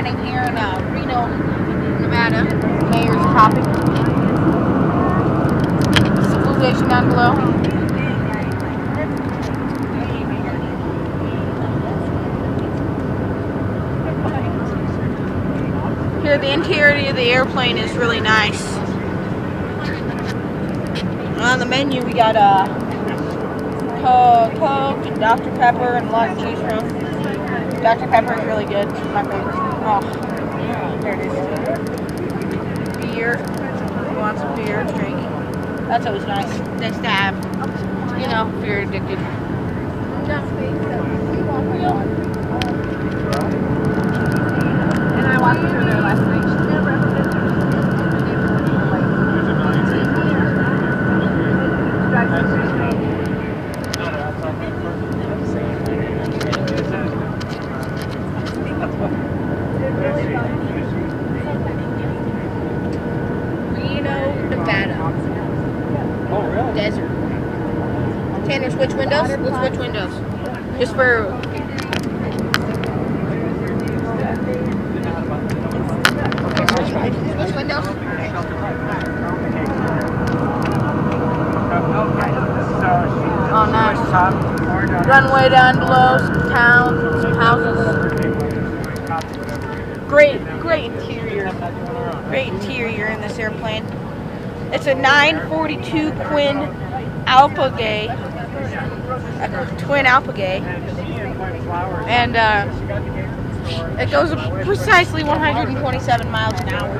landing here in Reno, Nevada. Mayor's topic. Civilization down below. Here, the interior of the airplane is really nice. On the menu, we got Coke, Dr. Pepper, and a lot to choose from. Dr. Pepper is really good. It's my favorite. Oh, there it is. Beer. You want some beer to drink? That's always nice. Nice to have. You know, if you're addicted. And I walked through there last night. She's never ever been there. Reno, Nevada. Oh, really? Desert. Tanner, switch windows? Let's switch windows. Just for... Switch windows. Oh, nice. Runway down below, some towns, some houses. Great interior. Great interior in this airplane. It's a 942 twin Alpha-Gay. Twin Alpha-Gay. And it goes precisely 127 miles an hour.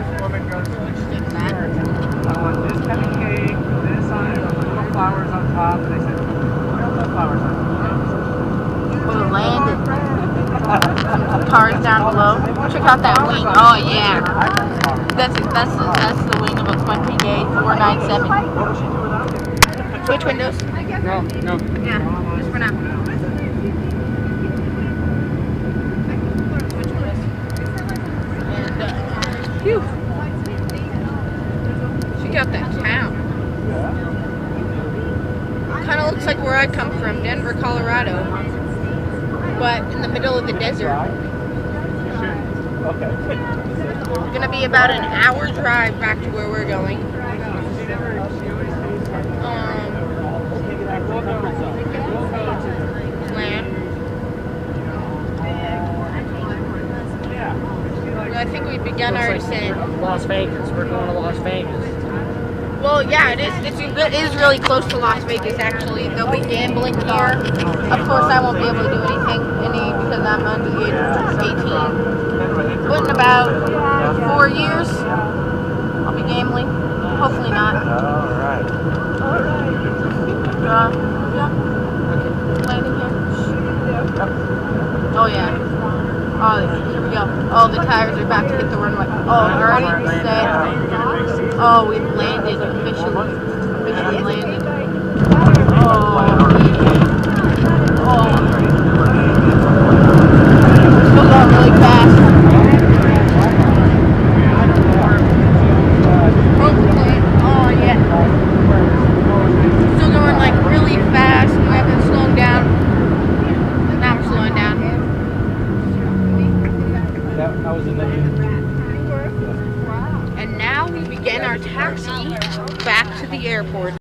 This kind of cake, this on it, little flowers on top, and they said, no flowers on top. We landed. Cars down below. Check out that wing. Oh yeah. That's the wing of a 20-gay 497. Switch windows. No. Yeah, just for now. Switch windows. And phew. Check out that town. Kind of looks like where I come from, Denver, Colorado, but in the middle of the desert. Okay. It's gonna be about an hour drive back to where we're going. Land. I think we've begun our descent. Las Vegas. We're going to Las Vegas. Well, yeah, it is. It is really close to Las Vegas, actually. There'll be gambling here. Of course, I won't be able to do anything because I'm under the age of 18. But in about 4 years, I'll be gambling. Hopefully not. Alright. Yeah. Landing here. Oh, yeah. Oh, here we go. Oh, the tires are about to hit the runway. Oh, already set. Oh, we've landed officially. Officially landed. Oh. Still going really fast. Oh, yeah. Still going like really fast. We haven't slowed down. Now we're slowing down. That was in the... And now we begin our taxi back to the airport.